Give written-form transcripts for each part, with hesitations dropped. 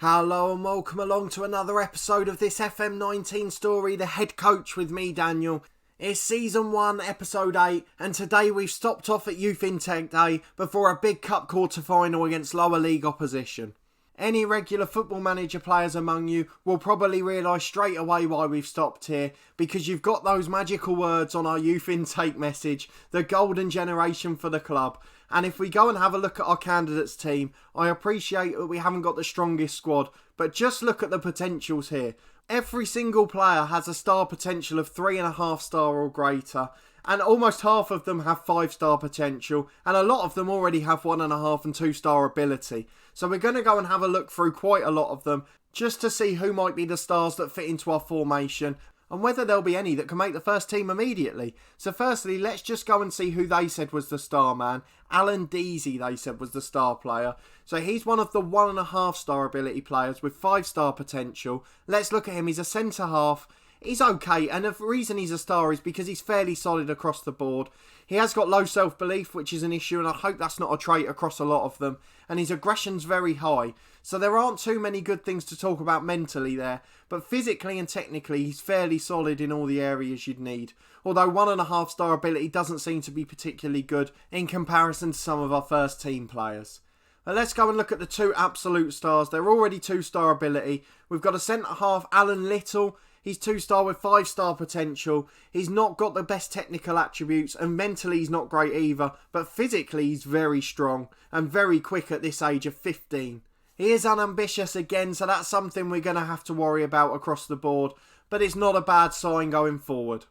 Hello and welcome along to another episode of this FM19 story, The Head Coach with me, Daniel. It's Season 1, Episode 8, and today we've stopped off at Youth Intake Day before a big cup quarter-final against lower league opposition. Any regular Football Manager players among you will probably realise straight away why we've stopped here, because you've got those magical words on our Youth Intake message, the golden generation for the club. And if we go and have a look at our candidates team, I appreciate that we haven't got the strongest squad, but just look at the potentials here. Every single player has a star potential of 3.5 star or greater, and almost half of them have 5-star potential, and a lot of them already have 1.5 and 2-star ability. So we're going to go and have a look through quite a lot of them, just to see who might be the stars that fit into our formation, and whether there'll be any that can make the first team immediately. So firstly, let's just go and see who they said was the star man. Alan Deasy, they said, was the star player. So he's one of the 1.5 star ability players with 5-star potential. Let's look at him. He's a centre half. He's okay, and the reason he's a star is because he's fairly solid across the board. He has got low self-belief, which is an issue, and I hope that's not a trait across a lot of them. And his aggression's very high. So there aren't too many good things to talk about mentally there. But physically and technically, he's fairly solid in all the areas you'd need. Although 1.5 star ability doesn't seem to be particularly good in comparison to some of our first team players. But let's go and look at the two absolute stars. They're already 2-star ability. We've got a centre half, Alan Little. He's 2-star with 5-star potential. He's not got the best technical attributes, and mentally he's not great either. But physically he's very strong and very quick at this age of 15. He is unambitious again, so that's something we're going to have to worry about across the board. But it's not a bad sign going forward.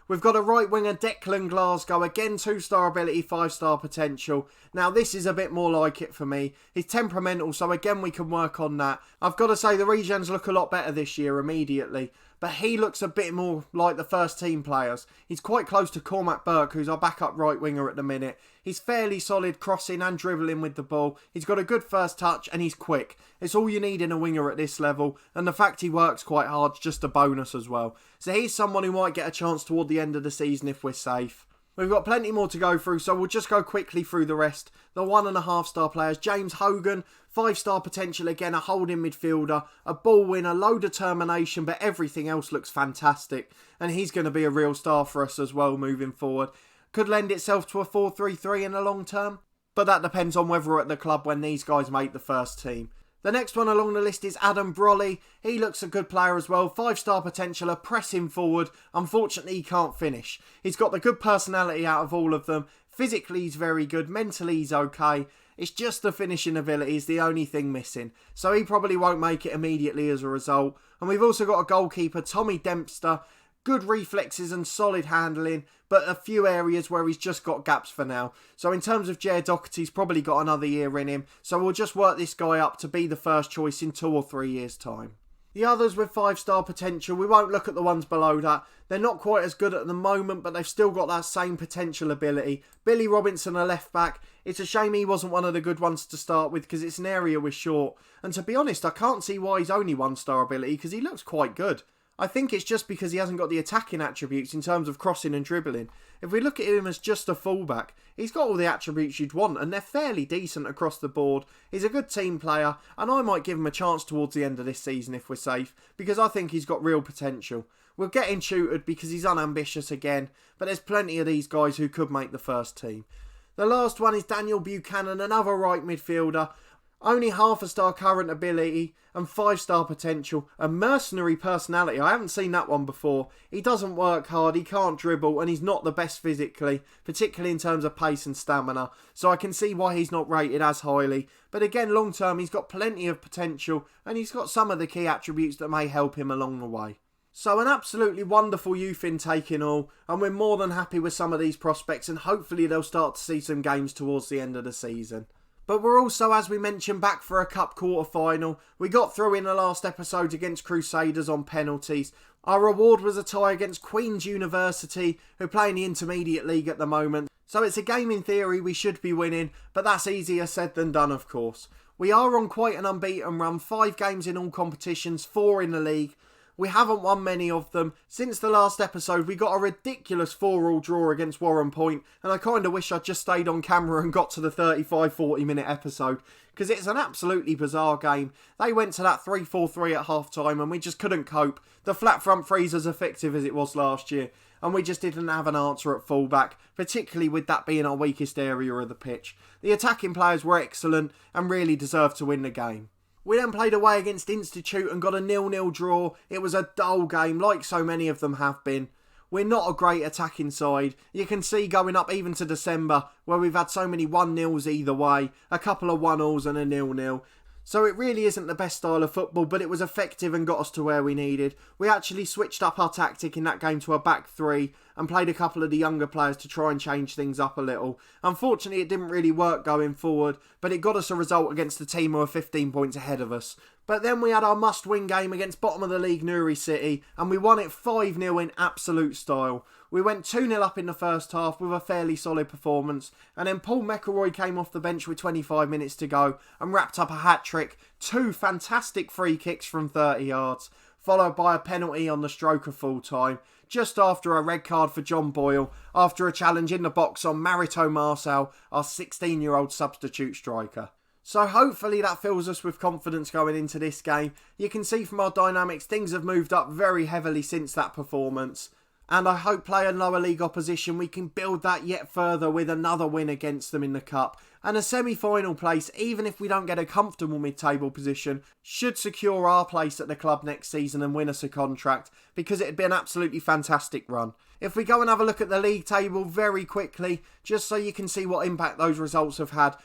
We've got a right winger, Declan Glasgow, again 2-star ability, 5-star potential. Now this is a bit more like it for me. He's temperamental, so again we can work on that. I've got to say the regens look a lot better this year immediately. But he looks a bit more like the first team players. He's quite close to Cormac Burke, who's our backup right winger at the minute. He's fairly solid crossing and dribbling with the ball. He's got a good first touch and he's quick. It's all you need in a winger at this level, and the fact he works quite hard's just a bonus as well. So he's someone who might get a chance toward the end of the season if we're safe. We've got plenty more to go through, so we'll just go quickly through the rest. The 1.5 star players, James Hogan, 5-star potential again, a holding midfielder, a ball winner, low determination, but everything else looks fantastic. And he's going to be a real star for us as well moving forward. Could lend itself to a 4-3-3 in the long term, but that depends on whether we're at the club when these guys make the first team. The next one along the list is Adam Brolly. He looks a good player as well. 5-star potential, a pressing forward. Unfortunately, he can't finish. He's got the good personality out of all of them. Physically, he's very good. Mentally, he's okay. It's just the finishing ability is the only thing missing. So he probably won't make it immediately as a result. And we've also got a goalkeeper, Tommy Dempster. Good reflexes and solid handling, but a few areas where he's just got gaps for now. So in terms of Jared Doherty's probably got another year in him. So we'll just work this guy up to be the first choice in 2 or 3 years' time. The others with 5-star potential, we won't look at the ones below that. They're not quite as good at the moment, but they've still got that same potential ability. Billy Robinson, a left back. It's a shame he wasn't one of the good ones to start with because it's an area we're short. And to be honest, I can't see why he's only 1-star ability because he looks quite good. I think it's just because he hasn't got the attacking attributes in terms of crossing and dribbling. If we look at him as just a fullback, he's got all the attributes you'd want and they're fairly decent across the board. He's a good team player and I might give him a chance towards the end of this season if we're safe because I think he's got real potential. We'll get him tutored because he's unambitious again, but there's plenty of these guys who could make the first team. The last one is Daniel Buchanan, another right midfielder. Only 0.5 star current ability and 5-star potential. A mercenary personality. I haven't seen that one before. He doesn't work hard, he can't dribble, and he's not the best physically, particularly in terms of pace and stamina. So I can see why he's not rated as highly. But again, long term, he's got plenty of potential, and he's got some of the key attributes that may help him along the way. So an absolutely wonderful youth intake in all, and we're more than happy with some of these prospects, and hopefully they'll start to see some games towards the end of the season. But we're also, as we mentioned, back for a cup quarter-final. We got through in the last episode against Crusaders on penalties. Our reward was a tie against Queen's University, who play in the Intermediate League at the moment. So it's a game in theory we should be winning, but that's easier said than done, of course. We are on quite an unbeaten run, 5 games in all competitions, 4 in the league. We haven't won many of them. Since the last episode, we got a ridiculous 4-4 draw against Warren Point, and I kind of wish I'd just stayed on camera and got to the 35-40 minute episode, because it's an absolutely bizarre game. They went to that 3-4-3 at half time, and we just couldn't cope. The flat front three's as effective as it was last year, and we just didn't have an answer at fullback, particularly with that being our weakest area of the pitch. The attacking players were excellent and really deserved to win the game. We then played away against Institute and got a 0-0 draw. It was a dull game, like so many of them have been. We're not a great attacking side. You can see going up even to December, where we've had so many 1-0s either way, a couple of 1-0s and a 0-0. So it really isn't the best style of football, but it was effective and got us to where we needed. We actually switched up our tactic in that game to a back three and played a couple of the younger players to try and change things up a little. Unfortunately, it didn't really work going forward, but it got us a result against a team who were 15 points ahead of us. But then we had our must-win game against bottom of the league Newry City, and we won it 5-0 in absolute style. We went 2-0 up in the first half with a fairly solid performance, and then Paul McElroy came off the bench with 25 minutes to go and wrapped up a hat-trick, 2 fantastic free kicks from 30 yards, followed by a penalty on the stroke of full time, just after a red card for John Boyle, after a challenge in the box on Marito Marcel, our 16-year-old substitute striker. So hopefully that fills us with confidence going into this game. You can see from our dynamics things have moved up very heavily since that performance. And I hope playing lower league opposition we can build that yet further with another win against them in the cup. And a semi-final place, even if we don't get a comfortable mid-table position, should secure our place at the club next season and win us a contract, because it'd be an absolutely fantastic run. If we go and have a look at the league table very quickly, just so you can see what impact those results have had,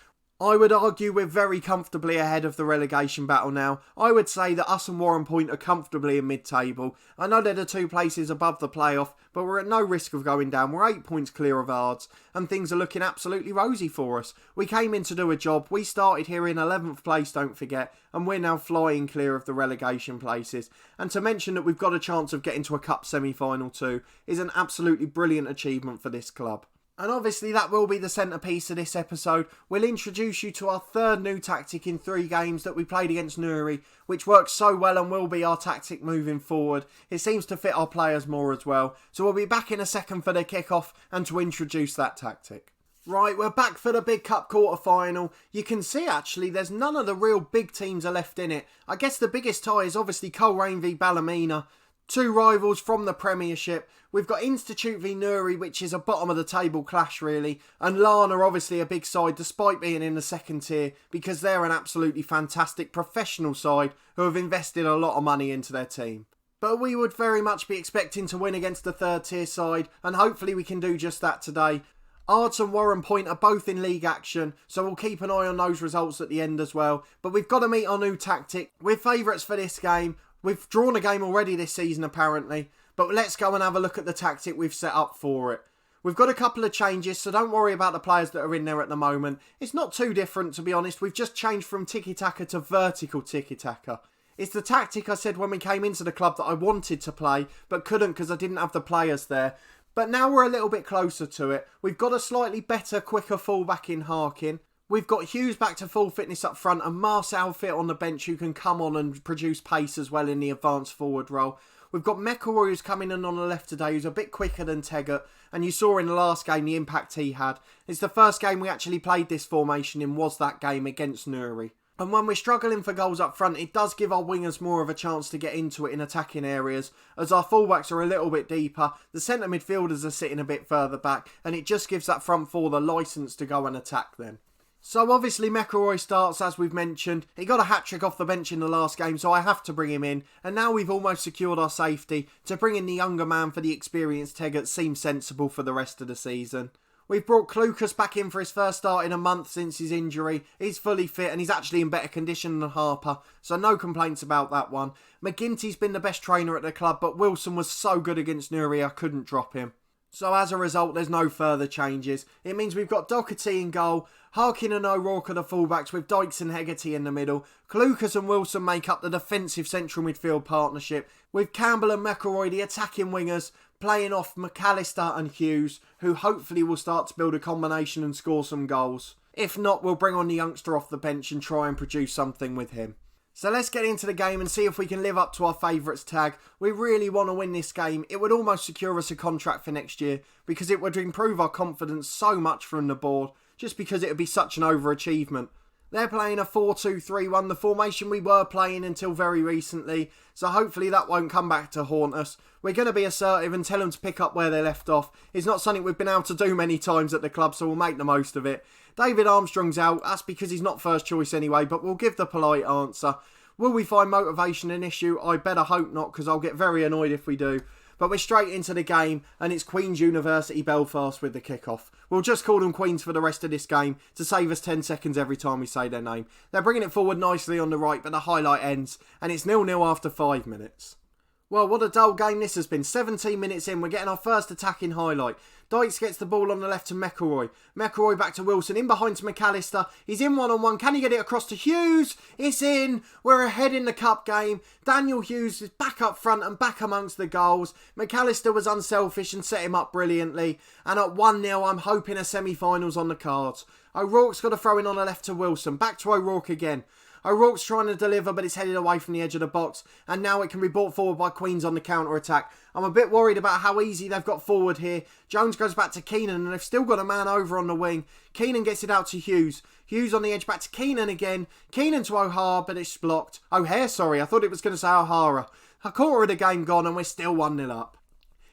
I would argue we're very comfortably ahead of the relegation battle now. I would say that us and Warren Point are comfortably in mid-table. I know they're the 2 places above the playoff, but we're at no risk of going down. We're 8 points clear of Ards, and things are looking absolutely rosy for us. We came in to do a job. We started here in 11th place, don't forget, and we're now flying clear of the relegation places. And to mention that we've got a chance of getting to a cup semi-final too is an absolutely brilliant achievement for this club. And obviously that will be the centrepiece of this episode. We'll introduce you to our 3rd new tactic in 3 games that we played against Newry, which worked so well and will be our tactic moving forward. It seems to fit our players more as well. So we'll be back in a second for the kick-off and to introduce that tactic. Right, we're back for the big cup quarter-final. You can see actually there's none of the real big teams are left in it. I guess the biggest tie is obviously Coleraine v Ballymena. 2 rivals from the Premiership. We've got Institute v Newry, which is a bottom of the table clash really, and Larne are obviously a big side despite being in the 2nd tier, because they're an absolutely fantastic professional side who have invested a lot of money into their team. But we would very much be expecting to win against the 3rd tier side, and hopefully we can do just that today. Ards and Warren Point are both in league action, so we'll keep an eye on those results at the end as well. But we've got to meet our new tactic. We're favourites for this game. We've drawn a game already this season apparently, but let's go and have a look at the tactic we've set up for it. We've got a couple of changes, so don't worry about the players that are in there at the moment. It's not too different, to be honest. We've just changed from tiki-taka to vertical tiki-taka. It's the tactic I said when we came into the club that I wanted to play, but couldn't because I didn't have the players there. But now we're a little bit closer to it. We've got a slightly better, quicker fullback in Harkin. We've got Hughes back to full fitness up front and Marcel fit on the bench who can come on and produce pace as well in the advanced forward role. We've got McElroy who's coming in on the left today, who's a bit quicker than Teggart, and you saw in the last game the impact he had. It's the first game we actually played this formation in, was that game against Newry. And when we're struggling for goals up front, it does give our wingers more of a chance to get into it in attacking areas, as our fullbacks are a little bit deeper, the centre midfielders are sitting a bit further back, and it just gives that front four the licence to go and attack them. So obviously McElroy starts, as we've mentioned. He got a hat-trick off the bench in the last game, so I have to bring him in. And now we've almost secured our safety. To bring in the younger man for the experienced Teggart seems sensible for the rest of the season. We've brought Clucas back in for his first start in a month since his injury. He's fully fit and he's actually in better condition than Harper, so no complaints about that one. McGinty's been the best trainer at the club, but Wilson was so good against Newry I couldn't drop him. So as a result, there's no further changes. It means we've got Doherty in goal, Harkin and O'Rourke are the fullbacks with Dykes and Hegarty in the middle. Clucas and Wilson make up the defensive central midfield partnership, with Campbell and McElroy the attacking wingers, playing off McAllister and Hughes, who hopefully will start to build a combination and score some goals. If not, we'll bring on the youngster off the bench and try and produce something with him. So let's get into the game and see if we can live up to our favourites tag. We really want to win this game. It would almost secure us a contract for next year because it would improve our confidence so much from the board, just because it would be such an overachievement. They're playing a 4-2-3-1, the formation we were playing until very recently, so hopefully that won't come back to haunt us. We're going to be assertive and tell them to pick up where they left off. It's not something we've been able to do many times at the club, so we'll make the most of it. David Armstrong's out, that's because he's not first choice anyway, but we'll give the polite answer. Will we find motivation an issue? I better hope not, because I'll get very annoyed if we do. But we're straight into the game, and it's Queen's University Belfast with the kickoff. We'll just call them Queens for the rest of this game to save us 10 seconds every time we say their name. They're bringing it forward nicely on the right, but the highlight ends, and it's 0-0 after 5 minutes. Well, what a dull game this has been. 17 minutes in, we're getting our first attacking highlight. Dykes gets the ball on the left to McElroy. McElroy back to Wilson, in behind to McAllister. He's in one-on-one. Can he get it across to Hughes? It's in. We're ahead in the cup game. Daniel Hughes is back up front and back amongst the goals. McAllister was unselfish and set him up brilliantly. And at 1-0, I'm hoping a semi-finals on the cards. O'Rourke's got a throw in on the left to Wilson. Back to O'Rourke again. O'Rourke's trying to deliver, but it's headed away from the edge of the box. And now it can be brought forward by Queens on the counter-attack. I'm a bit worried about how easy they've got forward here. Jones goes back to Keenan, and they've still got a man over on the wing. Keenan gets it out to Hughes. Hughes on the edge, back to Keenan again. Keenan to O'Hara, but it's blocked. O'Hare, sorry. I thought it was going to say O'Hara. A quarter of the game gone, and we're still 1-0 up.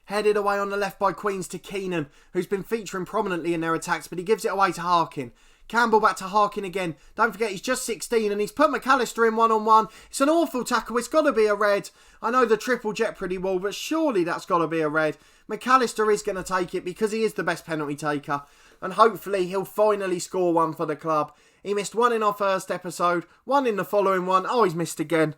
Headed away on the left by Queens to Keenan, who's been featuring prominently in their attacks, but he gives it away to Harkin. Campbell back to Harkin again. Don't forget, he's just 16 and he's put McAllister in one-on-one. It's an awful tackle. It's got to be a red. I know the triple jeopardy wall, but surely that's got to be a red. McAllister is going to take it because he is the best penalty taker. And hopefully he'll finally score one for the club. He missed one in our first episode, one in the following one. Oh, he's missed again.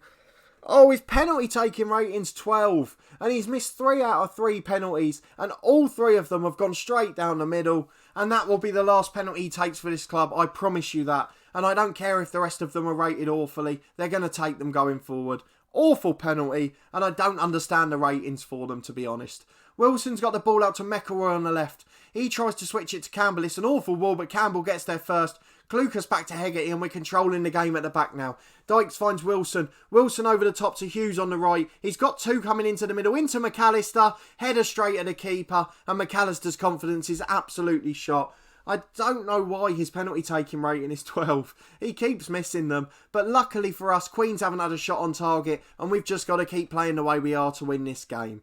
Oh, his penalty taking rating's 12. And he's missed 3 out of 3 penalties. And all 3 of them have gone straight down the middle. And that will be the last penalty he takes for this club. I promise you that. And I don't care if the rest of them are rated awfully. They're going to take them going forward. Awful penalty. And I don't understand the ratings for them, to be honest. Wilson's got the ball out to McElroy on the left. He tries to switch it to Campbell. It's an awful ball, but Campbell gets there first. Klukas back to Hegarty, and we're controlling the game at the back now. Dykes finds Wilson. Wilson over the top to Hughes on the right. He's got 2 coming into the middle, into McAllister. Header straight at the keeper, and McAllister's confidence is absolutely shot. I don't know why his penalty taking rating is 12. He keeps missing them, but luckily for us, Queens haven't had a shot on target, and we've just got to keep playing the way we are to win this game.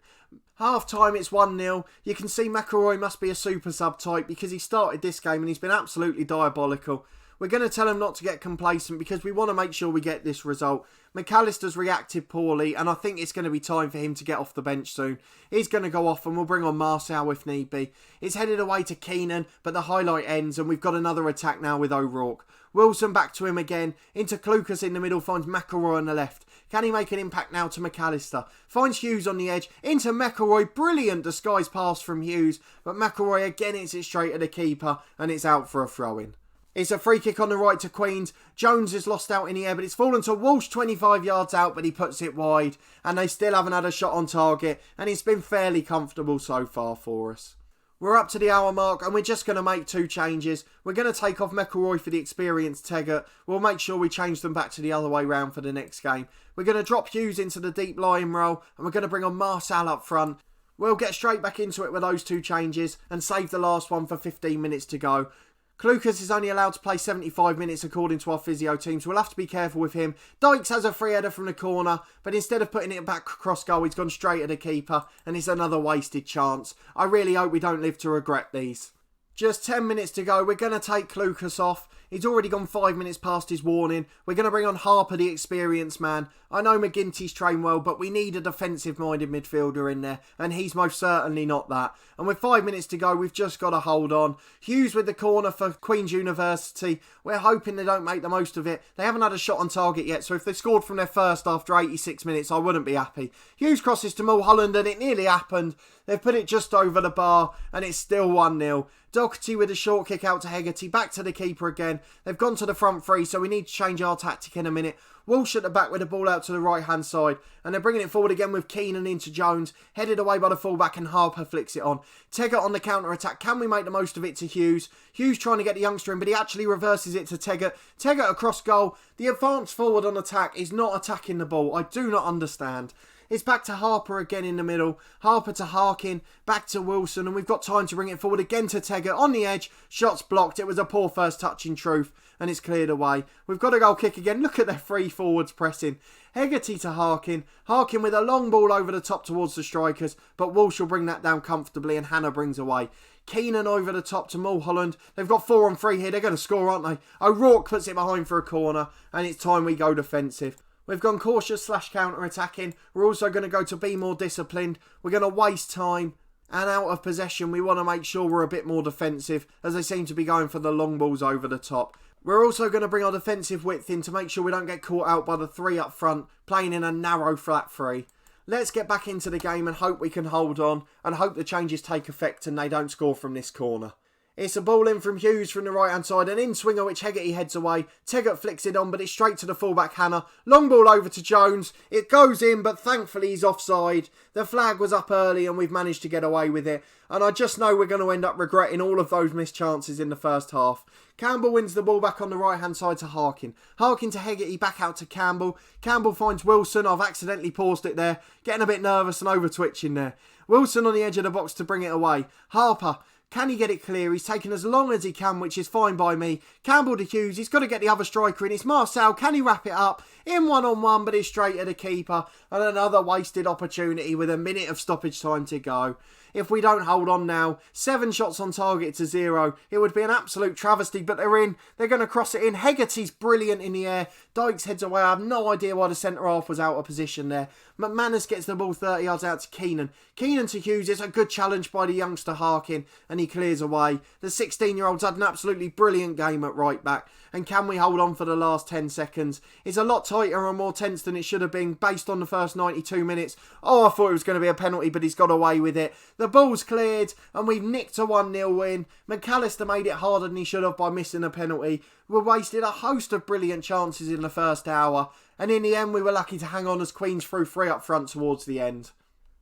Half time, it's 1-0. You can see McElroy must be a super sub type because he started this game and he's been absolutely diabolical. We're going to tell him not to get complacent because we want to make sure we get this result. McAllister's reacted poorly and I think it's going to be time for him to get off the bench soon. He's going to go off and we'll bring on Marcel if need be. It's headed away to Keenan, but the highlight ends and we've got another attack now with O'Rourke. Wilson back to him again. Into Klukas in the middle, finds McElroy on the left. Can he make an impact now to McAllister? Finds Hughes on the edge. Into McElroy. Brilliant disguise pass from Hughes. But McElroy again hits it straight at the keeper and it's out for a throw-in. It's a free kick on the right to Queens. Jones is lost out in the air, but it's fallen to Walsh 25 yards out, but he puts it wide. And they still haven't had a shot on target. And it's been fairly comfortable so far for us. We're up to the hour mark and we're just going to make 2 changes. We're going to take off McElroy for the experienced Teggart. We'll make sure we change them back to the other way round for the next game. We're going to drop Hughes into the deep lying role and we're going to bring on Marcel up front. We'll get straight back into it with those 2 changes and save the last one for 15 minutes to go. Klukas is only allowed to play 75 minutes according to our physio team, so we'll have to be careful with him. Dykes has a free header from the corner, but instead of putting it back across goal, he's gone straight at the keeper, and it's another wasted chance. I really hope we don't live to regret these. Just 10 minutes to go. We're going to take Klukas off. He's already gone 5 minutes past his warning. We're going to bring on Harper, the experienced man. I know McGinty's trained well, but we need a defensive-minded midfielder in there, and he's most certainly not that. And with 5 minutes to go, we've just got to hold on. Hughes with the corner for Queen's University. We're hoping they don't make the most of it. They haven't had a shot on target yet, so if they scored from their first after 86 minutes, I wouldn't be happy. Hughes crosses to Mulholland, and it nearly happened. They've put it just over the bar, and it's still 1-0. Doherty with a short kick out to Hegarty, back to the keeper again. again. They've gone to the front three, so we need to change our tactic in a minute. Walsh at the back with the ball out to the right-hand side. And they're bringing it forward again with Keenan into Jones. Headed away by the fullback and Harper flicks it on. Teggart on the counter-attack. Can we make the most of it to Hughes? Hughes trying to get the youngster in, but he actually reverses it to Teggart. Teggart across goal. The advance forward on attack is not attacking the ball. I do not understand. It's back to Harper again in the middle. Harper to Harkin. Back to Wilson. And we've got time to bring it forward again to Teggart. On the edge. Shots blocked. It was a poor first touch in truth. And it's cleared away. We've got a goal kick again. Look at their three forwards pressing. Hegarty to Harkin. Harkin with a long ball over the top towards the strikers. But Walsh will bring that down comfortably and Hannah brings away. Keenan over the top to Mulholland. They've got 4 on 3 here. They're going to score, aren't they? O'Rourke puts it behind for a corner. And it's time we go defensive. We've gone cautious / counter-attacking. We're also going to go to be more disciplined. We're going to waste time. And out of possession, we want to make sure we're a bit more defensive, as they seem to be going for the long balls over the top. We're also going to bring our defensive width in to make sure we don't get caught out by the 3 up front, playing in a narrow flat 3. Let's get back into the game and hope we can hold on, and hope the changes take effect and they don't score from this corner. It's a ball in from Hughes from the right-hand side, an in-swinger which Hegarty heads away. Teggart flicks it on, but it's straight to the fullback Hannah. Long ball over to Jones. It goes in, but thankfully he's offside. The flag was up early and we've managed to get away with it. And I just know we're going to end up regretting all of those missed chances in the first half. Campbell wins the ball back on the right-hand side to Harkin. Harkin to Hegarty, back out to Campbell. Campbell finds Wilson. I've accidentally paused it there. Getting a bit nervous and over-twitching there. Wilson on the edge of the box to bring it away. Harper. Can he get it clear? He's taken as long as he can, which is fine by me. Campbell to Hughes. He's got to get the other striker in. It's Marcel. Can he wrap it up? In one-on-one, but it's straight at the keeper. And another wasted opportunity with a minute of stoppage time to go. If we don't hold on now, 7 shots on target to 0. It would be an absolute travesty, but they're in. They're going to cross it in. Hegarty's brilliant in the air. Dykes heads away. I have no idea why the centre-half was out of position there. McManus gets the ball 30 yards out to Keenan. Keenan to Hughes. It's a good challenge by the youngster Harkin, and he clears away. The 16-year-old's had an absolutely brilliant game at right back. And can we hold on for the last 10 seconds? It's a lot tighter and more tense than it should have been based on the first 92 minutes. Oh, I thought it was going to be a penalty, but he's got away with it. The ball's cleared and we've nicked a 1-0 win. McAllister made it harder than he should have by missing a penalty. We wasted a host of brilliant chances in the first hour. And in the end, we were lucky to hang on as Queens threw 3 up front towards the end.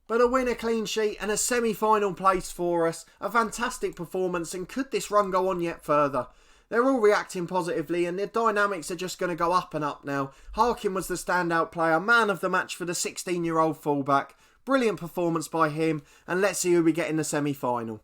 But a win, a clean sheet and a semi-final place for us. A fantastic performance, and could this run go on yet further? They're all reacting positively and the dynamics are just going to go up and up now. Harkin was the standout player, man of the match for the 16-year-old fullback. Brilliant performance by him, and let's see who we get in the semi-final.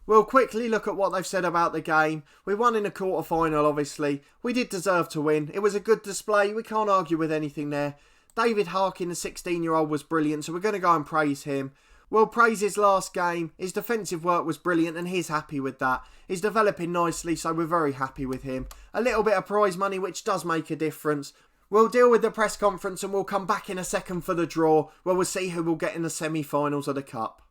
We'll quickly look at what they've said about the game. We won in a quarter-final, obviously. We did deserve to win. It was a good display. We can't argue with anything there. David Harkin, the 16-year-old, was brilliant, so we're going to go and praise him. We'll praise his last game. His defensive work was brilliant and he's happy with that. He's developing nicely, so we're very happy with him. A little bit of prize money, which does make a difference. We'll deal with the press conference and we'll come back in a second for the draw, where we'll see who will get in the semi-finals of the Cup.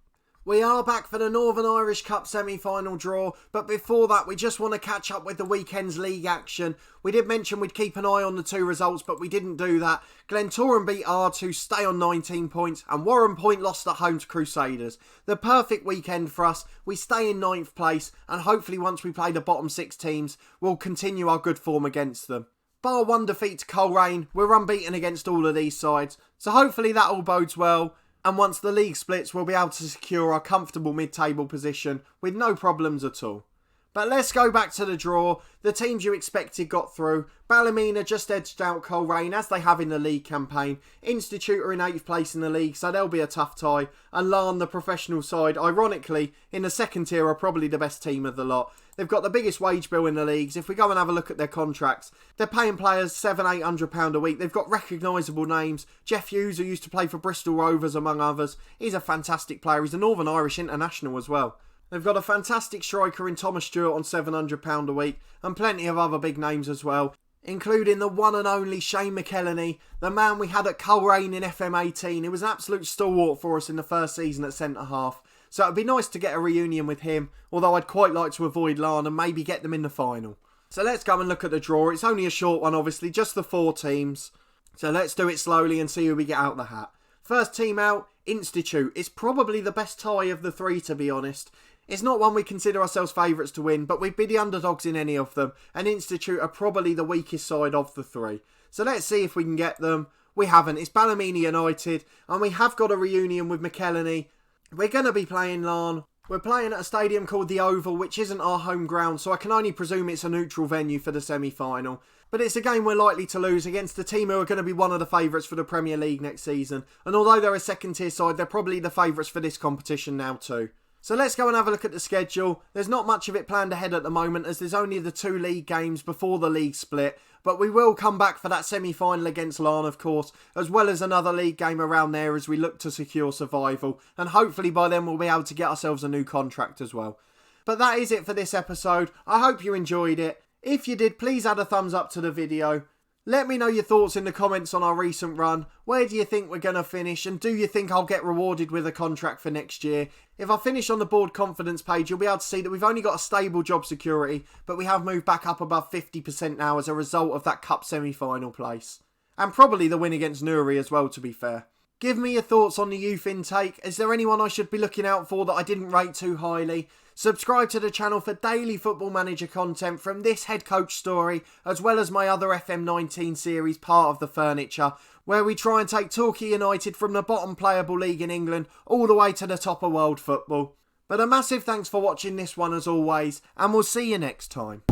We are back for the Northern Irish Cup semi-final draw, but before that we just want to catch up with the weekend's league action. We did mention we'd keep an eye on the 2 results, but we didn't do that. Glentoran beat R2, stay on 19 points, and Warren Point lost at home to Crusaders. The perfect weekend for us. We stay in 9th place, and hopefully once we play the bottom 6 teams, we'll continue our good form against them. Bar 1 defeat to Coleraine, we're unbeaten against all of these sides, so hopefully that all bodes well. And once the league splits, we'll be able to secure our comfortable mid-table position with no problems at all. But let's go back to the draw. The teams you expected got through. Ballymena just edged out Coleraine, as they have in the league campaign. Institute are in 8th place in the league, so they'll be a tough tie. And Larne, the professional side, ironically, in the second tier are probably the best team of the lot. They've got the biggest wage bill in the leagues. If we go and have a look at their contracts, they're paying players £700-800 a week. They've got recognisable names. Jeff Hughes, who used to play for Bristol Rovers, among others. He's a fantastic player. He's a Northern Irish international as well. They've got a fantastic striker in Thomas Stewart on £700 a week, and plenty of other big names as well, including the one and only Shane McElhenney, the man we had at Coleraine in FM18. He was an absolute stalwart for us in the first season at centre-half. So it'd be nice to get a reunion with him, although I'd quite like to avoid Larne and maybe get them in the final. So let's go and look at the draw. It's only a short one, obviously, just the 4 teams. So let's do it slowly and see who we get out the hat. First team out, Institute. It's probably the best tie of the 3, to be honest. It's not one we consider ourselves favourites to win, but we'd be the underdogs in any of them, and Institute are probably the weakest side of the three. So let's see if we can get them. We haven't. It's Ballymena United, and we have got a reunion with McElhenney. We're going to be playing Larne. We're playing at a stadium called the Oval, which isn't our home ground, so I can only presume it's a neutral venue for the semi-final. But it's a game we're likely to lose against the team who are going to be one of the favourites for the Premier League next season. And although they're a second-tier side, they're probably the favourites for this competition now too. So let's go and have a look at the schedule. There's not much of it planned ahead at the moment, as there's only the 2 league games before the league split. But we will come back for that semi-final against Larne, of course, as well as another league game around there as we look to secure survival. And hopefully by then we'll be able to get ourselves a new contract as well. But that is it for this episode. I hope you enjoyed it. If you did, please add a thumbs up to the video. Let me know your thoughts in the comments on our recent run. Where do you think we're going to finish? And do you think I'll get rewarded with a contract for next year? If I finish on the board confidence page, you'll be able to see that we've only got a stable job security, but we have moved back up above 50% now as a result of that cup semi-final place. And probably the win against Newry as well, to be fair. Give me your thoughts on the youth intake. Is there anyone I should be looking out for that I didn't rate too highly? Subscribe to the channel for daily Football Manager content from this head coach story, as well as my other FM19 series, Part of the Furniture, where we try and take Torquay United from the bottom playable league in England all the way to the top of world football. But a massive thanks for watching this one as always, and we'll see you next time.